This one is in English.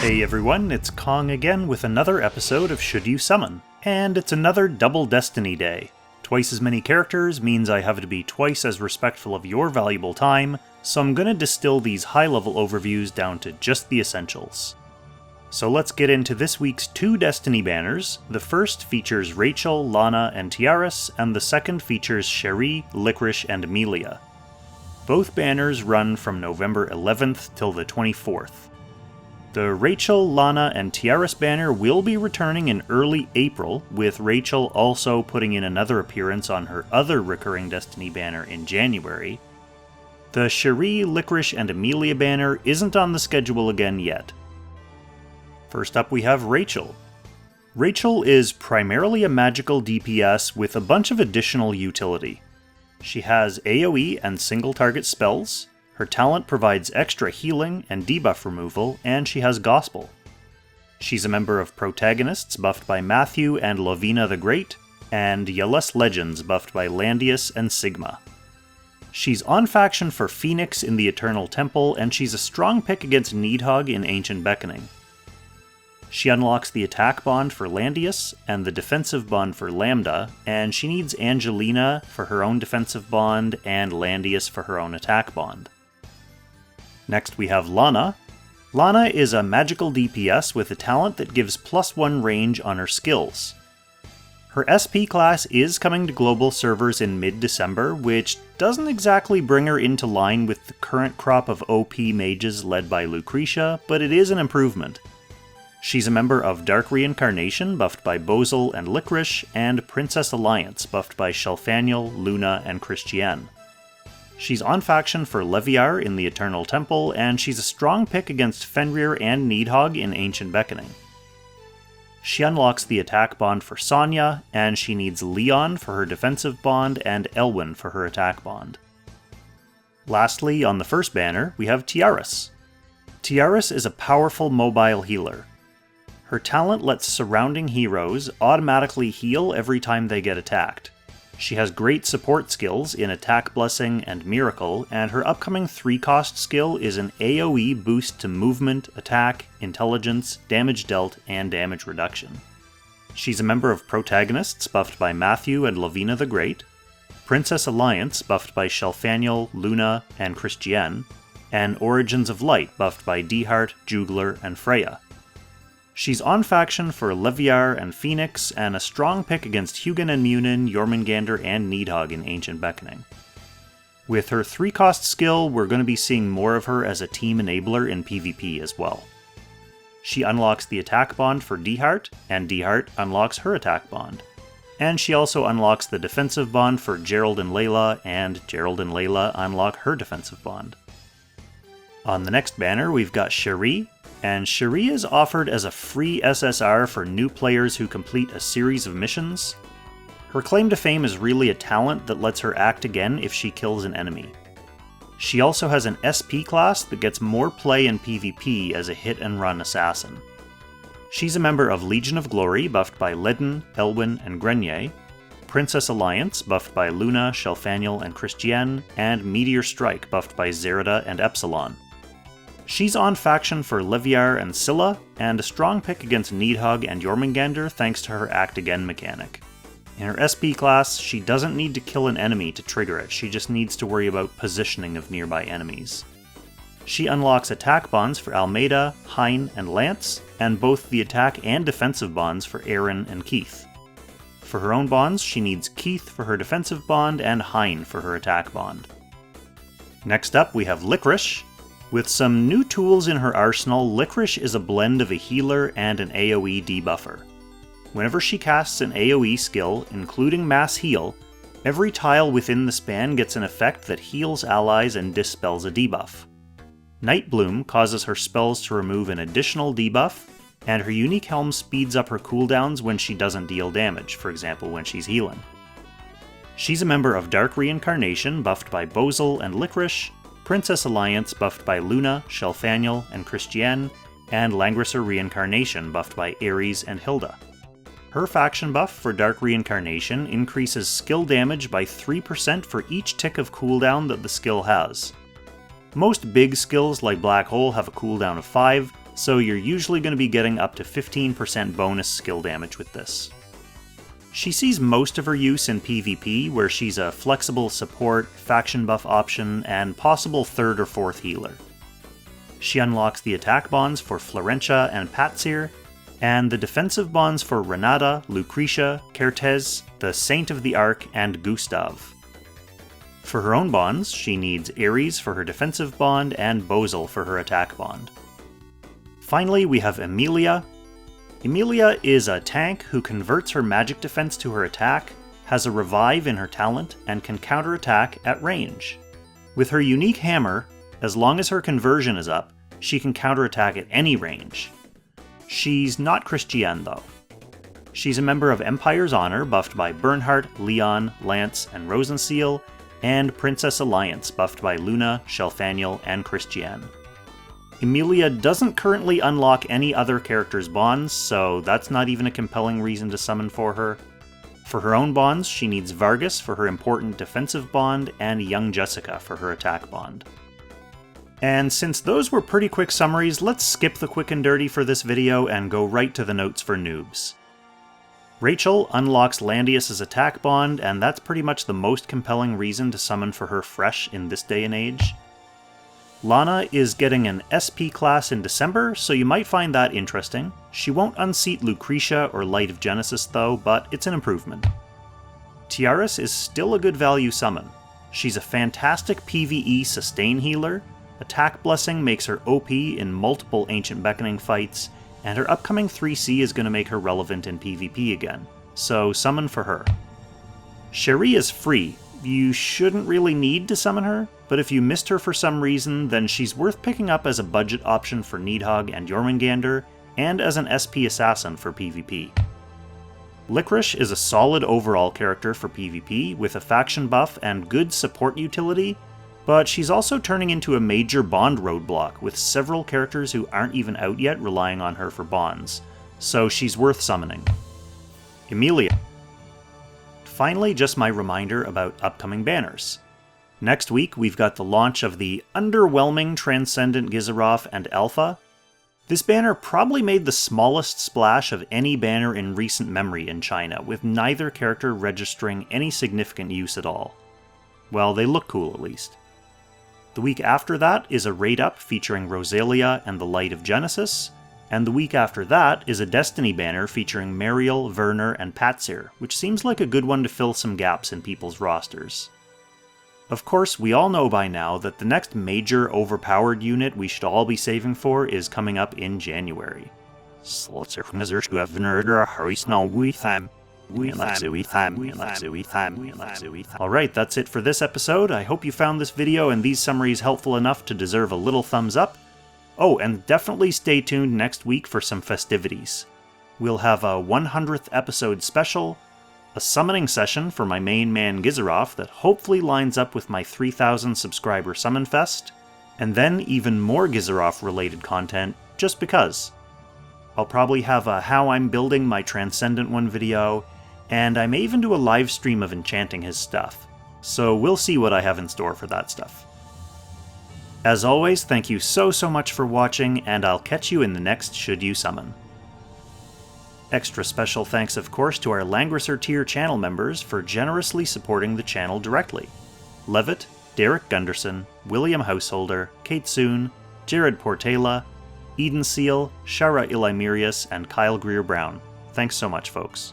Hey everyone, it's Kong again with another episode of Should You Summon, and it's another double Destiny day. Twice as many characters means I have to be twice as respectful of your valuable time, so I'm gonna distill these high-level overviews down to just the essentials. So let's get into this week's two Destiny banners. The first features Rachel, Lana, and Tiaris, and the second features Cherie, Licorice, and Emilia. Both banners run from November 11th till the 24th. The Rachel, Lana, and Tiaris banner will be returning in early April, with Rachel also putting in another appearance on her other recurring Destiny banner in January. The Cherie, Licorice, and Emilia banner isn't on the schedule again yet. First up we have Rachel. Rachel is primarily a magical DPS with a bunch of additional utility. She has AoE and single target spells. Her talent provides extra healing and debuff removal, and she has Gospel. She's a member of Protagonists buffed by Matthew and Lovina the Great, and Yelus Legends buffed by Landius and Sigma. She's on faction for Phoenix in the Eternal Temple, and she's a strong pick against Needhog in Ancient Beckoning. She unlocks the attack bond for Landius and the defensive bond for Lambda, and she needs Angelina for her own defensive bond and Landius for her own attack bond. Next we have Lana. Lana is a magical DPS with a talent that gives +1 range on her skills. Her SP class is coming to global servers in mid-December, which doesn't exactly bring her into line with the current crop of OP mages led by Lucretia, but it is an improvement. She's a member of Dark Reincarnation buffed by Bozel and Licorice, and Princess Alliance buffed by Shelfaniel, Luna, and Christiane. She's on faction for Leviar in the Eternal Temple, and she's a strong pick against Fenrir and Needhog in Ancient Beckoning. She unlocks the attack bond for Sonya, and she needs Leon for her defensive bond and Elwyn for her attack bond. Lastly, on the first banner, we have Tiaris. Tiaris is a powerful mobile healer. Her talent lets surrounding heroes automatically heal every time they get attacked. She has great support skills in Attack Blessing and Miracle, and her upcoming 3-cost skill is an AoE boost to movement, attack, intelligence, damage dealt, and damage reduction. She's a member of Protagonists buffed by Matthew and Lovina the Great, Princess Alliance buffed by Shelfaniel, Luna, and Christiane, and Origins of Light buffed by Dehart, Jugler, and Freya. She's on faction for Leviar and Phoenix, and a strong pick against Hugin and Munin, Jormungandr, and Needhog in Ancient Beckoning. With her 3-cost skill, we're going to be seeing more of her as a team enabler in PvP as well. She unlocks the attack bond for Dehart, and Dehart unlocks her attack bond. And she also unlocks the defensive bond for Gerald and Layla, and Gerald and Layla unlock her defensive bond. On the next banner, we've got Cherie, and Cherie is offered as a free SSR for new players who complete a series of missions. Her claim to fame is really a talent that lets her act again if she kills an enemy. She also has an SP class that gets more play in PvP as a hit-and-run assassin. She's a member of Legion of Glory, buffed by Ledin, Elwyn, and Grenier, Princess Alliance, buffed by Luna, Shelfaniel, and Christiane, and Meteor Strike, buffed by Zerida and Epsilon. She's on faction for Leviar and Scylla, and a strong pick against Needhog and Jormungandr thanks to her Act Again mechanic. In her SP class, she doesn't need to kill an enemy to trigger it, she just needs to worry about positioning of nearby enemies. She unlocks attack bonds for Almeida, Hein, and Lance, and both the attack and defensive bonds for Aaron and Keith. For her own bonds, she needs Keith for her defensive bond and Hein for her attack bond. Next up, we have Licorice. With some new tools in her arsenal, Licorice is a blend of a healer and an AoE debuffer. Whenever she casts an AoE skill, including Mass Heal, every tile within the span gets an effect that heals allies and dispels a debuff. Night Bloom causes her spells to remove an additional debuff, and her unique helm speeds up her cooldowns when she doesn't deal damage, for example when she's healing. She's a member of Dark Reincarnation, buffed by Bozel and Licorice, Princess Alliance buffed by Luna, Shelfaniel, and Christiane, and Langrisser Reincarnation buffed by Ares and Hilda. Her faction buff for Dark Reincarnation increases skill damage by 3% for each tick of cooldown that the skill has. Most big skills like Black Hole have a cooldown of 5, so you're usually going to be getting up to 15% bonus skill damage with this. She sees most of her use in PvP, where she's a flexible support, faction buff option, and possible 3rd or 4th healer. She unlocks the attack bonds for Florentia and Patsir, and the defensive bonds for Renata, Lucretia, Kertez, the Saint of the Ark, and Gustav. For her own bonds, she needs Ares for her defensive bond and Bozel for her attack bond. Finally, we have Emilia. Emilia is a tank who converts her magic defense to her attack, has a revive in her talent, and can counterattack at range. With her unique hammer, as long as her conversion is up, she can counterattack at any range. She's not Christiane though. She's a member of Empire's Honor, buffed by Bernhardt, Leon, Lance, and Rosenseal, and Princess Alliance, buffed by Luna, Shelfaniel, and Christiane. Emilia doesn't currently unlock any other character's bonds, so that's not even a compelling reason to summon for her. For her own bonds, she needs Vargas for her important defensive bond, and Young Jessica for her attack bond. And since those were pretty quick summaries, let's skip the quick and dirty for this video and go right to the notes for noobs. Rachel unlocks Landius' attack bond, and that's pretty much the most compelling reason to summon for her fresh in this day and age. Lana is getting an SP class in December, so you might find that interesting. She won't unseat Lucretia or Light of Genesis though, but it's an improvement. Tiaris is still a good value summon. She's a fantastic PvE sustain healer, Attack Blessing makes her OP in multiple Ancient Beckoning fights, and her upcoming 3C is going to make her relevant in PvP again, so summon for her. Cherie is free. You shouldn't really need to summon her, but if you missed her for some reason, then she's worth picking up as a budget option for Nidhogg and Jormungandr, and as an SP assassin for PvP. Licorice is a solid overall character for PvP, with a faction buff and good support utility, but she's also turning into a major bond roadblock, with several characters who aren't even out yet relying on her for bonds, so she's worth summoning. Emilia. Finally, just my reminder about upcoming banners. Next week, we've got the launch of the underwhelming Transcendent Gizarov and Alpha. This banner probably made the smallest splash of any banner in recent memory in China, with neither character registering any significant use at all. Well, they look cool at least. The week after that is a raid up featuring Rosalia and the Light of Genesis, and the week after that is a Destiny banner featuring Mariel, Werner, and Patsir, which seems like a good one to fill some gaps in people's rosters. Of course, we all know by now that the next major overpowered unit we should all be saving for is coming up in January. Alright, that's it for this episode. I hope you found this video and these summaries helpful enough to deserve a little thumbs up. Oh, and definitely stay tuned next week for some festivities. We'll have a 100th episode special, a summoning session for my main man Gizarov that hopefully lines up with my 3,000 subscriber Summon Fest, and then even more Gizarov related content, just because. I'll probably have a how I'm building my Transcendent one video, and I may even do a live stream of enchanting his stuff, so we'll see what I have in store for that stuff. As always, thank you so much for watching, and I'll catch you in the next Should You Summon. Extra special thanks, of course, to our Langrisser tier channel members for generously supporting the channel directly. Levitt, Derek Gunderson, William Householder, Kate Soon, Jared Portela, Eden Seal, Shara Ilimirius, and Kyle Greer-Brown. Thanks so much, folks.